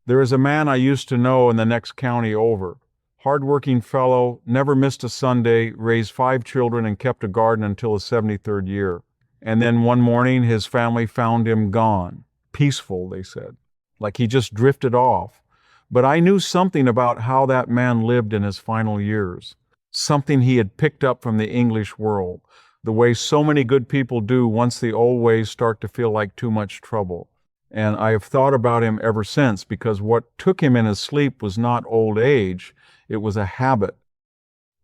There is a man I used to know in the next county over. Hard-working fellow, never missed a Sunday, raised 5 children, and kept a garden until his 73rd year. And then one morning, his family found him gone. Peaceful, they said. Like he just drifted off. But I knew something about how that man lived in his final years. Something he had picked up from the English world. The way so many good people do once the old ways start to feel like too much trouble. And I have thought about him ever since, because what took him in his sleep was not old age, it was a habit.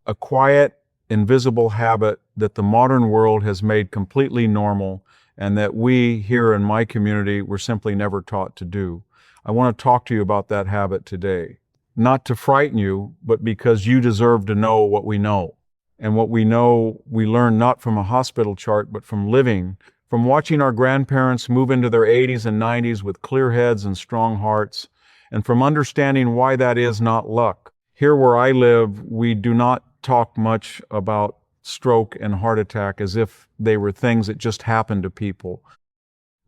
A quiet, invisible habit that the modern world has made completely normal, and that we here in my community were simply never taught to do. I want to talk to you about that habit today. Not to frighten you, but because you deserve to know what we know. And what we know, we learn not from a hospital chart, but from living, from watching our grandparents move into their 80s and 90s with clear heads and strong hearts, and from understanding why that is not luck. Here where I live, we do not talk much about stroke and heart attack as if they were things that just happen to people.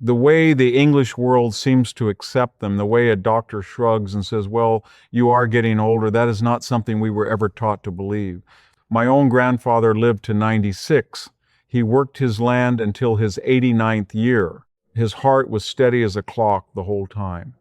The way the English world seems to accept them, the way a doctor shrugs and says, well, you are getting older, that is not something we were ever taught to believe. My own grandfather lived to 96. He worked his land until his 89th year. His heart was steady as a clock the whole time.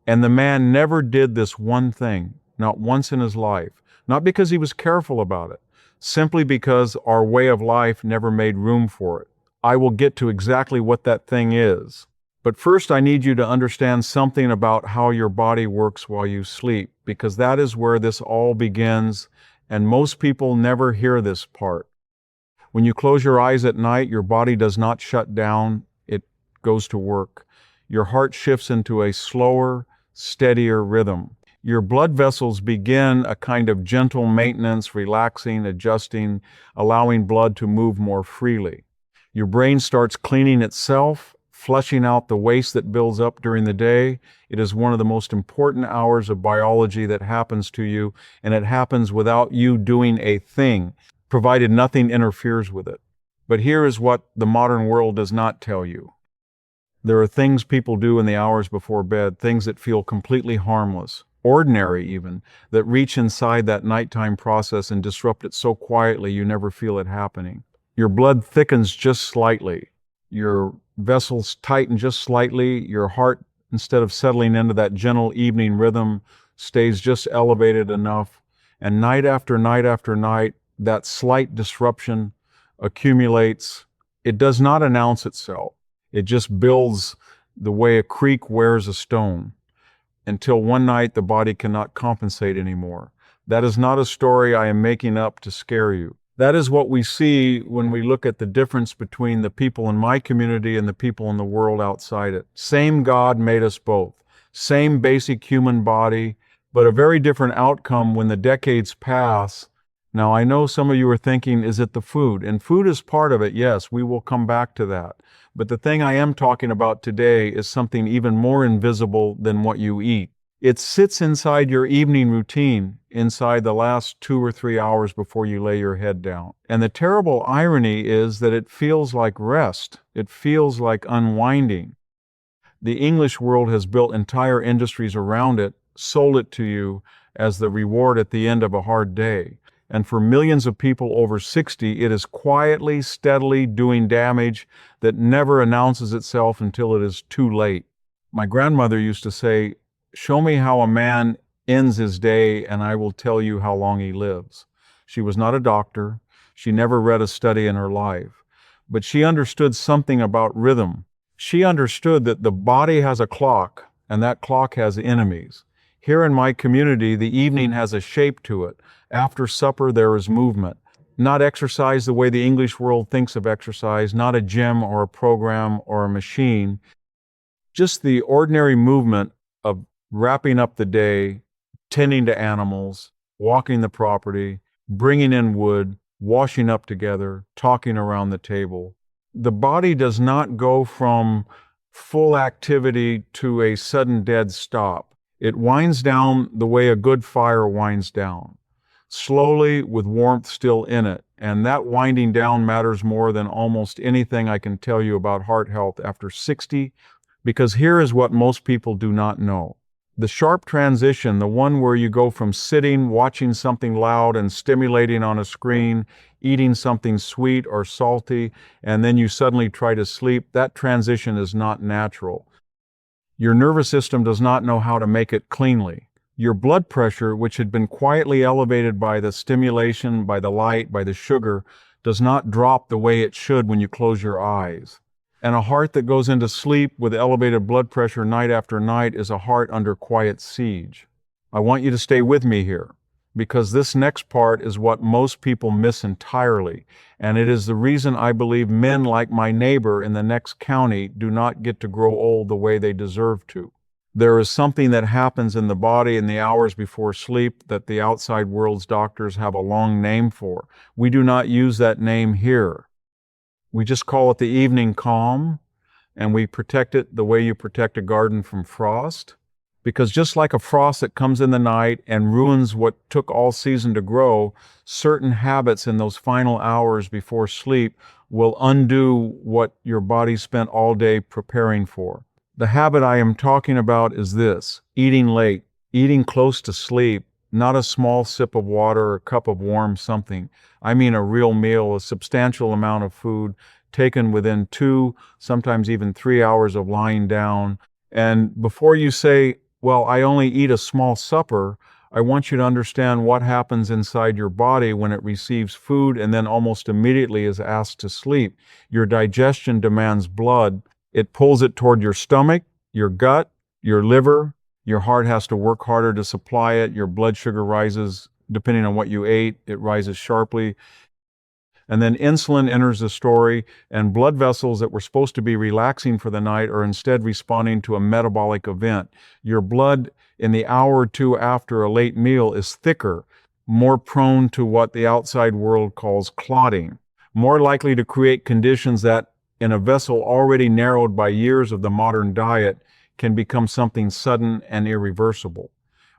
And the man never did this one thing, not once in his life, not because he was careful about it, simply because our way of life never made room for it. I will get to exactly what that thing is. But first, I need you to understand something about how your body works while you sleep, because that is where this all begins, and most people never hear this part. When you close your eyes at night, your body does not shut down, it goes to work. Your heart shifts into a slower, steadier rhythm. Your blood vessels begin a kind of gentle maintenance, relaxing, adjusting, allowing blood to move more freely. Your brain starts cleaning itself, flushing out the waste that builds up during the day. It is one of the most important hours of biology that happens to you, and it happens without you doing a thing, provided nothing interferes with it. But here is what the modern world does not tell you. There are things people do in the hours before bed, things that feel completely harmless, ordinary even, that reach inside that nighttime process and disrupt it so quietly you never feel it happening. Your blood thickens just slightly. Your vessels tighten just slightly. Your heart, instead of settling into that gentle evening rhythm, stays just elevated enough. And night after night after night, that slight disruption accumulates. It does not announce itself. It just builds the way a creek wears a stone, until one night the body cannot compensate anymore. That is not a story I am making up to scare you. That is what we see when we look at the difference between the people in my community and the people in the world outside it. Same God made us both. Same basic human body, but a very different outcome when the decades pass. Now, I know some of you are thinking, is it the food? And food is part of it, yes, we will come back to that. But the thing I am talking about today is something even more invisible than what you eat. It sits inside your evening routine, inside the last 2 or 3 hours before you lay your head down. And the terrible irony is that it feels like rest. It feels like unwinding. The English world has built entire industries around it, sold it to you as the reward at the end of a hard day. And for millions of people over 60, it is quietly, steadily doing damage that never announces itself until it is too late. My grandmother used to say, show me how a man ends his day and I will tell you how long he lives. She was not a doctor. She never read a study in her life. But she understood something about rhythm. She understood that the body has a clock, and that clock has enemies. Here in my community, the evening has a shape to it. After supper, there is movement. Not exercise the way the English world thinks of exercise, not a gym or a program or a machine. Just the ordinary movement of wrapping up the day, tending to animals, walking the property, bringing in wood, washing up together, talking around the table. The body does not go from full activity to a sudden dead stop. It winds down the way a good fire winds down, slowly with warmth still in it. And that winding down matters more than almost anything I can tell you about heart health after 60, because here is what most people do not know. The sharp transition, the one where you go from sitting, watching something loud and stimulating on a screen, eating something sweet or salty, and then you suddenly try to sleep, that transition is not natural. Your nervous system does not know how to make it cleanly. Your blood pressure, which had been quietly elevated by the stimulation, by the light, by the sugar, does not drop the way it should when you close your eyes. And a heart that goes into sleep with elevated blood pressure night after night is a heart under quiet siege. I want you to stay with me here, because this next part is what most people miss entirely, and it is the reason I believe men like my neighbor in the next county do not get to grow old the way they deserve to. There is something that happens in the body in the hours before sleep that the outside world's doctors have a long name for. We do not use that name here. We just call it the evening calm, and we protect it the way you protect a garden from frost. Because just like a frost that comes in the night and ruins what took all season to grow, certain habits in those final hours before sleep will undo what your body spent all day preparing for. The habit I am talking about is this: eating late, eating close to sleep, not a small sip of water or a cup of warm something. I mean a real meal, a substantial amount of food taken within 2, sometimes even 3 hours of lying down. And before you say, well, I only eat a small supper, I want you to understand what happens inside your body when it receives food and then almost immediately is asked to sleep. Your digestion demands blood. It pulls it toward your stomach, your gut, your liver. Your heart has to work harder to supply it. Your blood sugar rises, depending on what you ate, it rises sharply. And then insulin enters the story, and blood vessels that were supposed to be relaxing for the night are instead responding to a metabolic event. Your blood in the hour or two after a late meal is thicker, more prone to what the outside world calls clotting, more likely to create conditions that, in a vessel already narrowed by years of the modern diet, can become something sudden and irreversible.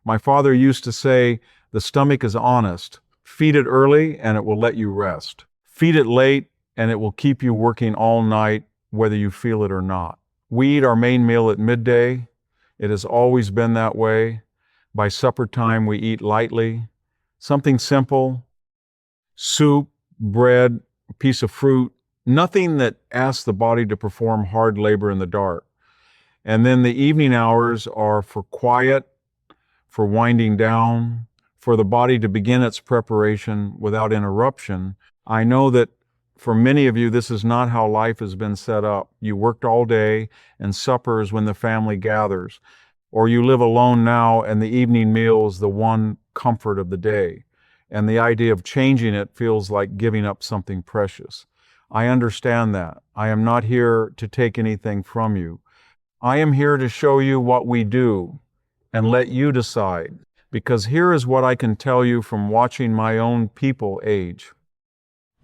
My father used to say, the stomach is honest. Feed it early and it will let you rest. Feed it late and it will keep you working all night, whether you feel it or not. We eat our main meal at midday. It has always been that way. By supper time, we eat lightly. Something simple: soup, bread, a piece of fruit, nothing that asks the body to perform hard labor in the dark. And then the evening hours are for quiet, for winding down, for the body to begin its preparation without interruption. I know that for many of you, this is not how life has been set up. You worked all day, and supper is when the family gathers. Or you live alone now, and the evening meal is the one comfort of the day. And the idea of changing it feels like giving up something precious. I understand that. I am not here to take anything from you. I am here to show you what we do and let you decide. Because here is what I can tell you from watching my own people age.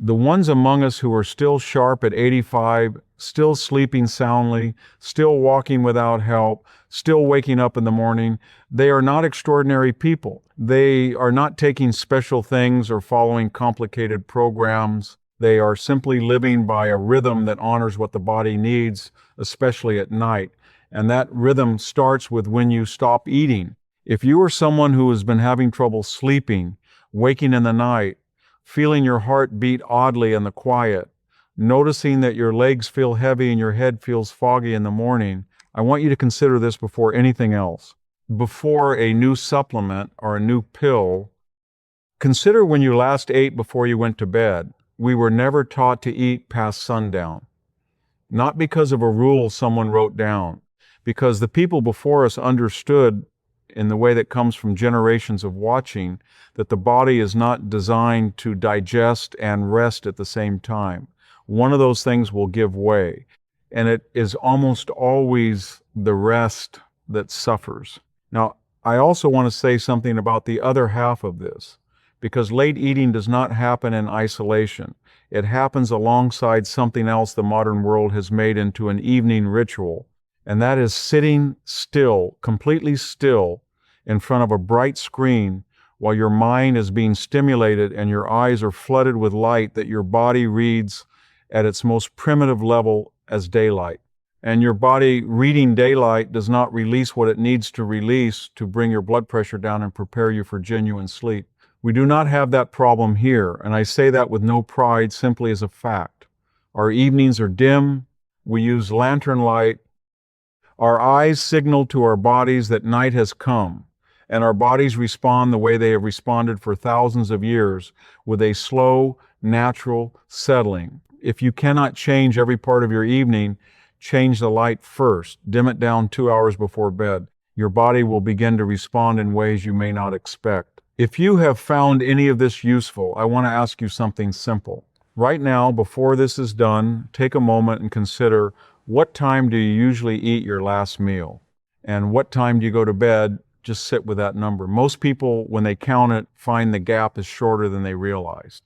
The ones among us who are still sharp at 85, still sleeping soundly, still walking without help, still waking up in the morning, they are not extraordinary people. They are not taking special things or following complicated programs. They are simply living by a rhythm that honors what the body needs, especially at night. And that rhythm starts with when you stop eating. If you are someone who has been having trouble sleeping, waking in the night, feeling your heart beat oddly in the quiet, noticing that your legs feel heavy and your head feels foggy in the morning, I want you to consider this before anything else. Before a new supplement or a new pill, consider when you last ate before you went to bed. We were never taught to eat past sundown. Not because of a rule someone wrote down, because the people before us understood, in the way that comes from generations of watching, that the body is not designed to digest and rest at the same time. One of those things will give way, and it is almost always the rest that suffers. Now, I also want to say something about the other half of this, because late eating does not happen in isolation. It happens alongside something else the modern world has made into an evening ritual, and that is sitting still, completely still, in front of a bright screen while your mind is being stimulated and your eyes are flooded with light that your body reads at its most primitive level as daylight. And your body reading daylight does not release what it needs to release to bring your blood pressure down and prepare you for genuine sleep. We do not have that problem here, and I say that with no pride, simply as a fact. Our evenings are dim, we use lantern light, our eyes signal to our bodies that night has come, and our bodies respond the way they have responded for thousands of years, with a slow, natural settling. If you cannot change every part of your evening, change the light first. Dim it down 2 hours before bed. Your body will begin to respond in ways you may not expect. If you have found any of this useful, I want to ask you something simple. Right now, before this is done, take a moment and consider, what time do you usually eat your last meal? And what time do you go to bed? Just sit with that number. Most people, when they count it, find the gap is shorter than they realized.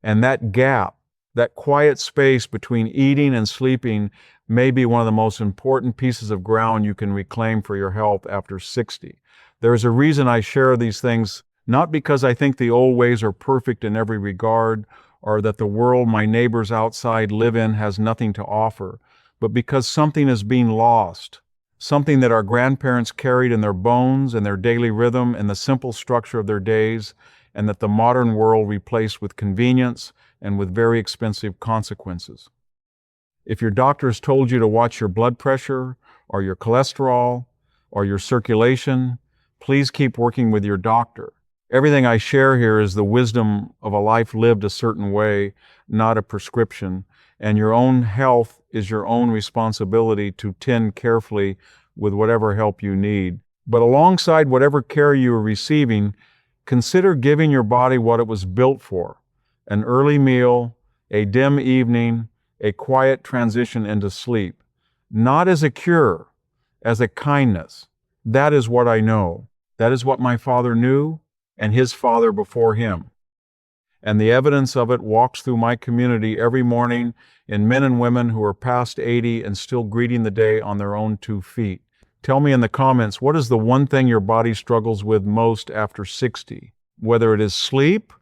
And that gap, that quiet space between eating and sleeping, may be one of the most important pieces of ground you can reclaim for your health after 60. There's a reason I share these things, not because I think the old ways are perfect in every regard, or that the world my neighbors outside live in has nothing to offer, but because something is being lost, something that our grandparents carried in their bones and their daily rhythm and the simple structure of their days, and that the modern world replaced with convenience and with very expensive consequences. If your doctor has told you to watch your blood pressure, or your cholesterol, or your circulation, please keep working with your doctor. Everything I share here is the wisdom of a life lived a certain way, not a prescription, and your own health is your own responsibility to tend carefully with whatever help you need. But alongside whatever care you are receiving, consider giving your body what it was built for: an early meal, a dim evening, a quiet transition into sleep. Not as a cure, as a kindness. That is what I know. That is what my father knew, and his father before him. And the evidence of it walks through my community every morning in men and women who are past 80 and still greeting the day on their own 2 feet. Tell me in the comments, what is the one thing your body struggles with most after 60? Whether it is sleep,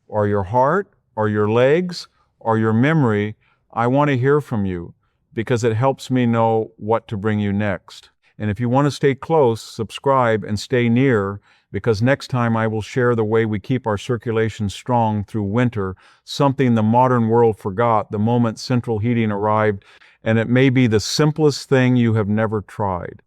or your heart, or your legs, or your memory, I want to hear from you, because it helps me know what to bring you next. And if you want to stay close, subscribe and stay near, because next time I will share the way we keep our circulation strong through winter, something the modern world forgot the moment central heating arrived, and it may be the simplest thing you have never tried.